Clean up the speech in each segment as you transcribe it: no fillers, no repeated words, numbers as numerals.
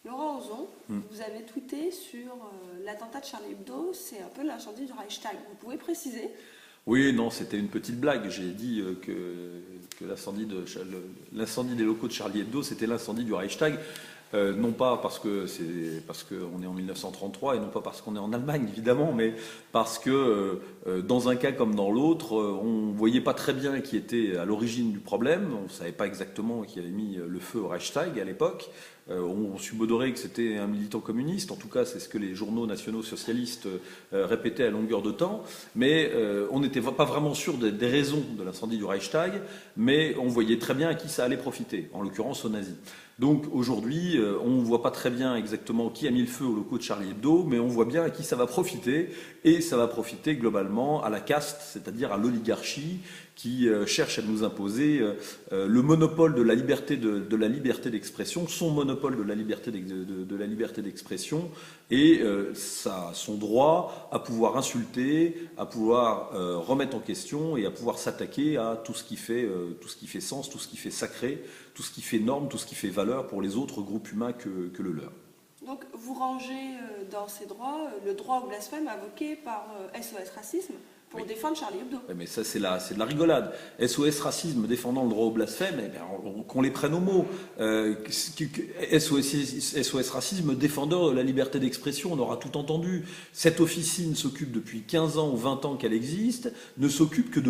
Laurent Ozon, vous avez tweeté sur l'attentat de Charlie Hebdo, c'est un peu l'incendie du Reichstag. Vous pouvez préciser? Oui, non, c'était une petite blague. J'ai dit que l'incendie des locaux de Charlie Hebdo, c'était l'incendie du Reichstag. Non pas parce qu'on est en 1933 et non pas parce qu'on est en Allemagne évidemment, mais parce que dans un cas comme dans l'autre, on voyait pas très bien qui était à l'origine du problème. On savait pas exactement qui avait mis le feu au Reichstag à l'époque. On subodorait que c'était un militant communiste. En tout cas, c'est ce que les journaux nationaux socialistes répétaient à longueur de temps. Mais on n'était pas vraiment sûr des raisons de l'incendie du Reichstag, mais on voyait très bien à qui ça allait profiter, en l'occurrence aux nazis. Donc aujourd'hui, on ne voit pas très bien exactement qui a mis le feu aux locaux de Charlie Hebdo, mais on voit bien à qui ça va profiter, et ça va profiter globalement à la caste, c'est-à-dire à l'oligarchie, qui cherche à nous imposer le monopole de la liberté d'expression, son monopole de la liberté d'expression, et son droit à pouvoir insulter, à pouvoir remettre en question et à pouvoir s'attaquer à tout ce qui fait sens, tout ce qui fait sacré, tout ce qui fait norme, tout ce qui fait valeur pour les autres groupes humains que le leur. Donc vous rangez dans ces droits le droit au blasphème invoqué par SOS Racisme pour défendre Charlie Hebdo. Oui, mais ça, c'est de la rigolade. SOS Racisme défendant le droit au blasphème, eh bien, qu'on les prenne au mot. SOS Racisme défendeur de la liberté d'expression, on aura tout entendu. Cette officine s'occupe depuis 15 ans ou 20 ans qu'elle existe, ne s'occupe que de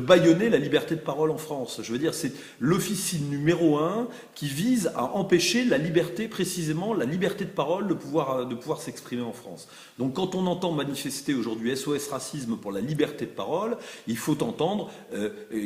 bâillonner la liberté de parole en France. Je veux dire, c'est l'officine numéro 1 qui vise à empêcher la liberté, précisément, la liberté de parole de pouvoir s'exprimer en France. Donc quand on entend manifester aujourd'hui SOS Racisme pour la liberté de parole, il faut entendre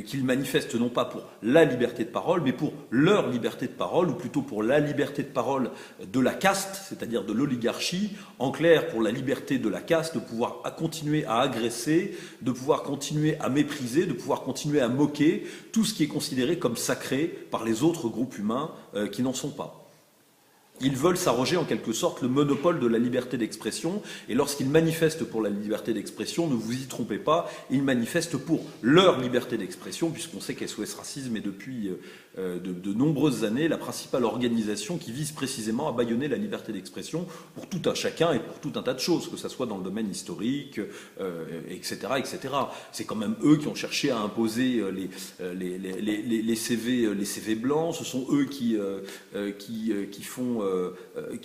qu'ils manifestent non pas pour la liberté de parole, mais pour leur liberté de parole, ou plutôt pour la liberté de parole de la caste, c'est-à-dire de l'oligarchie, en clair pour la liberté de la caste de pouvoir continuer à agresser, de pouvoir continuer à mépriser, de pouvoir continuer à moquer tout ce qui est considéré comme sacré par les autres groupes humains qui n'en sont pas. Ils veulent s'arroger en quelque sorte le monopole de la liberté d'expression, et lorsqu'ils manifestent pour la liberté d'expression, ne vous y trompez pas, ils manifestent pour leur liberté d'expression, puisqu'on sait qu'SOS Racisme est depuis de nombreuses années la principale organisation qui vise précisément à bâillonner la liberté d'expression pour tout un chacun et pour tout un tas de choses, que ce soit dans le domaine historique, etc., etc. C'est quand même eux qui ont cherché à imposer les CV blancs, ce sont eux qui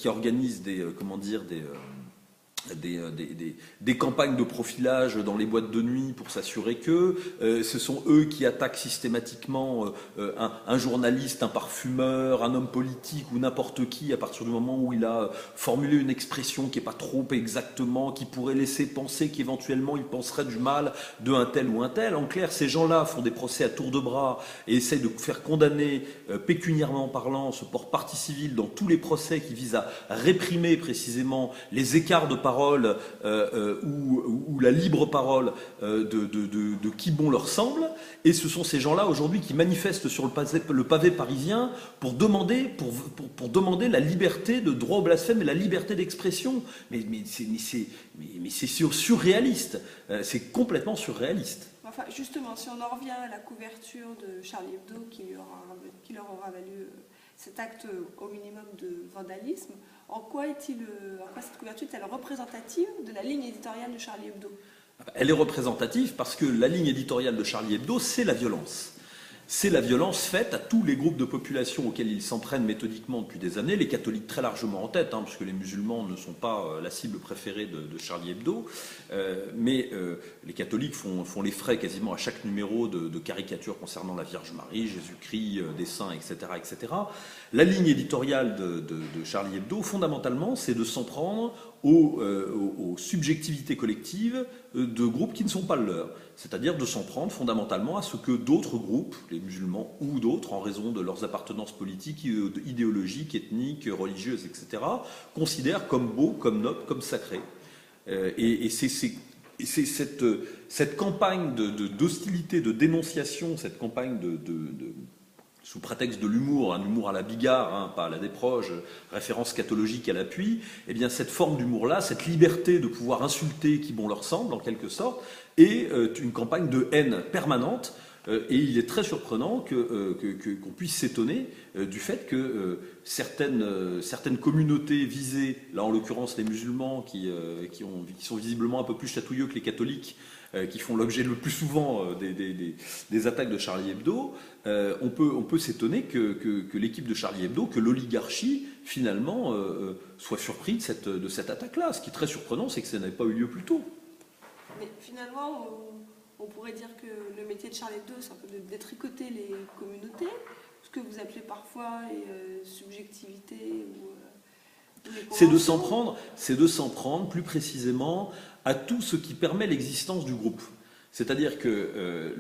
organisent des campagnes de profilage dans les boîtes de nuit pour s'assurer que ce sont eux qui attaquent systématiquement un journaliste, un parfumeur, un homme politique ou n'importe qui à partir du moment où il a formulé une expression qui n'est pas trop exactement, qui pourrait laisser penser qu'éventuellement il penserait du mal de un tel ou un tel. En clair, ces gens-là font des procès à tour de bras et essayent de faire condamner pécuniairement parlant, se portent partie civile dans tous les procès qui visent à réprimer précisément les écarts de parole ou la libre parole de qui bon leur semble, et ce sont ces gens-là aujourd'hui qui manifestent sur le pavé parisien pour demander la liberté de droit au blasphème et la liberté d'expression. Mais c'est surréaliste, c'est complètement surréaliste. Enfin, justement, si on en revient à la couverture de Charlie Hebdo qui leur aura valu cet acte au minimum de vandalisme, en quoi cette couverture est-elle représentative de la ligne éditoriale de Charlie Hebdo? Elle est représentative parce que la ligne éditoriale de Charlie Hebdo, c'est la violence. C'est la violence faite à tous les groupes de population auxquels ils s'en prennent méthodiquement depuis des années, les catholiques très largement en tête, puisque les musulmans ne sont pas la cible préférée de Charlie Hebdo, mais les catholiques font les frais quasiment à chaque numéro de caricatures concernant la Vierge Marie, Jésus-Christ, des saints, etc., etc. La ligne éditoriale de Charlie Hebdo, fondamentalement, c'est de s'en prendre aux subjectivités collectives de groupes qui ne sont pas le leur. C'est-à-dire de s'en prendre fondamentalement à ce que d'autres groupes, les musulmans ou d'autres, en raison de leurs appartenances politiques, idéologiques, ethniques, religieuses, etc., considèrent comme beau, comme noble, comme sacré. Et c'est cette campagne d'hostilité, de dénonciation, cette campagne sous prétexte de l'humour, un humour à la Bigard, pas à la Desproges, référence scatologique à l'appui, eh bien cette forme d'humour-là, cette liberté de pouvoir insulter qui bon leur semble, en quelque sorte, est une campagne de haine permanente Et il est très surprenant qu'on puisse s'étonner du fait que certaines communautés visées, là en l'occurrence les musulmans qui sont visiblement un peu plus chatouilleux que les catholiques, qui font l'objet le plus souvent des attaques de Charlie Hebdo, on peut s'étonner que l'équipe de Charlie Hebdo, que l'oligarchie, finalement, soit surpris de cette attaque-là. Ce qui est très surprenant, c'est que ça n'avait pas eu lieu plus tôt. Mais finalement, on pourrait dire que le métier de Charlie Hebdo, c'est un peu de détricoter les communautés, ce que vous appelez parfois les subjectivités ou les conventions. C'est de s'en prendre plus précisément à tout ce qui permet l'existence du groupe. C'est-à-dire que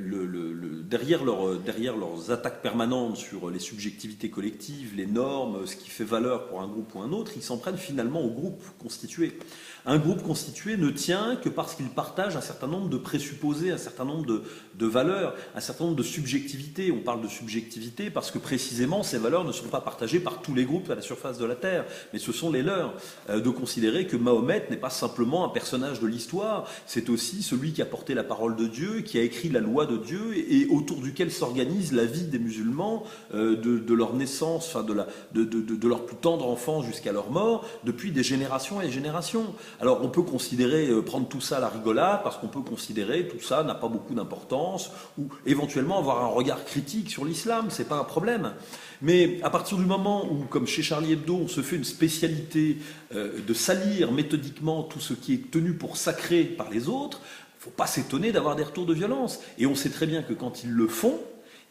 derrière leurs attaques permanentes sur les subjectivités collectives, les normes, ce qui fait valeur pour un groupe ou un autre, ils s'en prennent finalement au groupe constitué. Un groupe constitué ne tient que parce qu'il partage un certain nombre de présupposés, un certain nombre de valeurs, un certain nombre de subjectivités. On parle de subjectivité parce que précisément ces valeurs ne sont pas partagées par tous les groupes à la surface de la Terre, mais ce sont les leurs. De considérer que Mahomet n'est pas simplement un personnage de l'histoire, c'est aussi celui qui a porté la parole de Dieu, qui a écrit la loi de Dieu et autour duquel s'organise la vie des musulmans de leur naissance, enfin de leur plus tendre enfance jusqu'à leur mort, depuis des générations et des générations. Alors on peut considérer, prendre tout ça à la rigolade, parce qu'on peut considérer tout ça n'a pas beaucoup d'importance, ou éventuellement avoir un regard critique sur l'islam, c'est pas un problème. Mais à partir du moment où, comme chez Charlie Hebdo, on se fait une spécialité de salir méthodiquement tout ce qui est tenu pour sacré par les autres, il ne faut pas s'étonner d'avoir des retours de violence. Et on sait très bien que quand ils le font,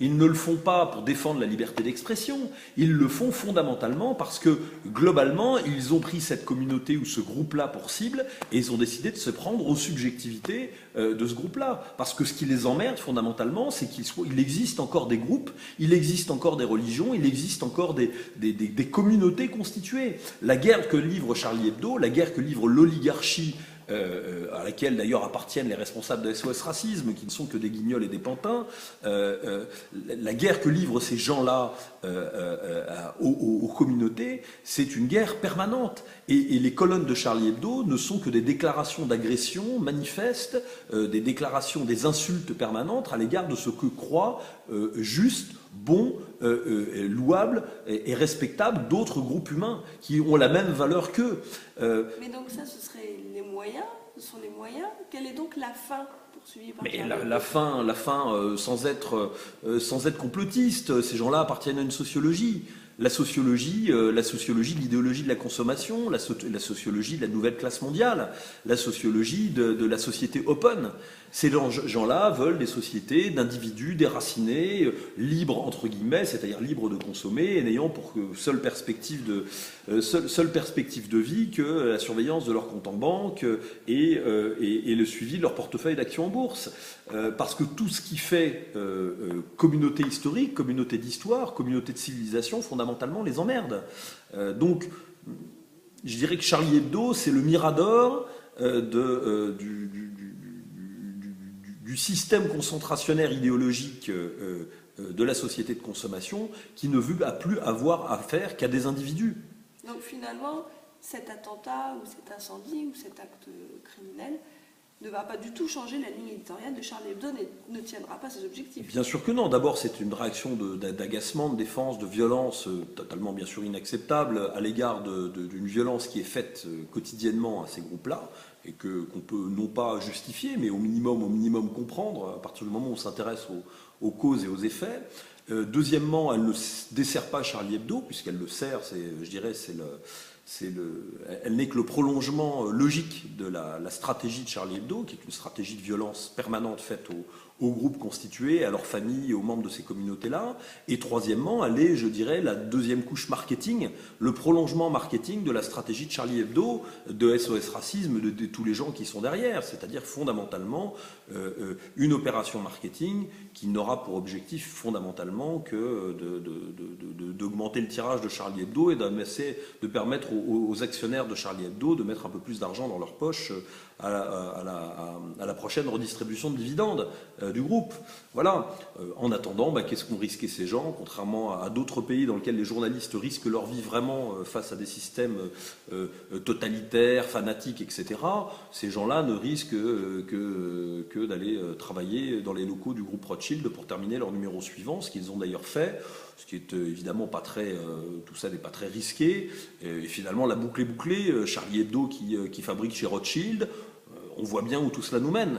ils ne le font pas pour défendre la liberté d'expression, ils le font fondamentalement parce que, globalement, ils ont pris cette communauté ou ce groupe-là pour cible et ils ont décidé de se prendre aux subjectivités de ce groupe-là. Parce que ce qui les emmerde, fondamentalement, c'est qu'il existe encore des groupes, il existe encore des religions, il existe encore des communautés constituées. La guerre que livre Charlie Hebdo, la guerre que livre l'oligarchie, à laquelle d'ailleurs appartiennent les responsables de SOS Racisme, qui ne sont que des guignols et des pantins, la guerre que livrent ces gens-là aux communautés, c'est une guerre permanente. Et les colonnes de Charlie Hebdo ne sont que des déclarations d'agression manifestes, des déclarations, des insultes permanentes à l'égard de ce que croient juste, bon, louable et respectable d'autres groupes humains qui ont la même valeur qu'eux. Mais donc ça, ce serait les moyens, ce sont les moyens. Quelle est donc la fin poursuivie par Mais la fin, sans être complotiste, ces gens-là appartiennent à une sociologie. La sociologie de l'idéologie de la consommation, la sociologie de la nouvelle classe mondiale, la sociologie de la société open. Ces gens-là veulent des sociétés d'individus déracinés, libres entre guillemets, c'est-à-dire libres de consommer, et n'ayant pour seule perspective de vie que la surveillance de leur compte en banque et le suivi de leur portefeuille d'actions en bourse. Parce que tout ce qui fait communauté historique, communauté d'histoire, communauté de civilisation, fondamentalement les emmerde. Donc, je dirais que Charlie Hebdo, c'est le mirador du système concentrationnaire idéologique de la société de consommation qui ne veut plus avoir affaire qu'à des individus. Donc finalement, cet attentat ou cet incendie ou cet acte criminel ne va pas du tout changer la ligne éditoriale de Charlie Hebdo, ne tiendra pas ses objectifs. Bien sûr que non. D'abord, c'est une réaction d'agacement, de défense, de violence totalement bien sûr inacceptable à l'égard d'une violence qui est faite quotidiennement à ces groupes-là et qu'on peut non pas justifier, mais au minimum comprendre à partir du moment où on s'intéresse aux causes et aux effets. Deuxièmement, elle ne dessert pas Charlie Hebdo, puisqu'elle le sert, elle n'est que le prolongement logique de la stratégie de Charlie Hebdo, qui est une stratégie de violence permanente faite aux groupes constitués, à leurs familles et aux membres de ces communautés-là. Et troisièmement, elle est, je dirais, la deuxième couche marketing, le prolongement marketing de la stratégie de Charlie Hebdo, de SOS Racisme, de tous les gens qui sont derrière, c'est-à-dire fondamentalement une opération marketing qui n'aura pour objectif fondamentalement que d'augmenter le tirage de Charlie Hebdo et de permettre aux actionnaires de Charlie Hebdo de mettre un peu plus d'argent dans leur poche à la prochaine redistribution de dividendes du groupe. Voilà. En attendant, qu'est-ce qu'ont risqué ces gens, contrairement à d'autres pays dans lesquels les journalistes risquent leur vie vraiment face à des systèmes totalitaires, fanatiques, etc. Ces gens-là ne risquent que d'aller travailler dans les locaux du groupe Rothschild pour terminer leur numéro suivant, ce qu'ils ont d'ailleurs fait, ce qui est évidemment pas très, tout ça n'est pas très risqué. Et finalement, la boucle est bouclée. Charlie Hebdo qui fabrique chez Rothschild, on voit bien où tout cela nous mène.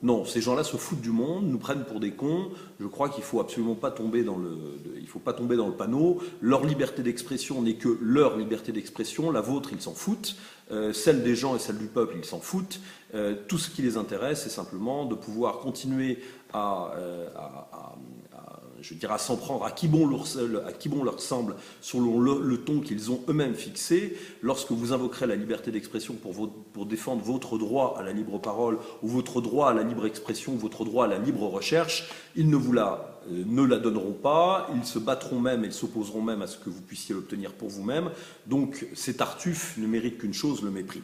Non, ces gens-là se foutent du monde, nous prennent pour des cons. Je crois qu'il faut absolument pas tomber dans le panneau. Leur liberté d'expression n'est que leur liberté d'expression. La vôtre, ils s'en foutent. Celle des gens et celle du peuple, ils s'en foutent. Tout ce qui les intéresse, c'est simplement de pouvoir continuer à s'en prendre à qui bon leur semble, selon le ton qu'ils ont eux-mêmes fixé. Lorsque vous invoquerez la liberté d'expression pour défendre votre droit à la libre parole, ou votre droit à la libre expression, ou votre droit à la libre recherche, ils ne la donneront pas, ils se battront même, ils s'opposeront même à ce que vous puissiez l'obtenir pour vous-même. Donc ces tartuffes ne méritent qu'une chose, le mépris.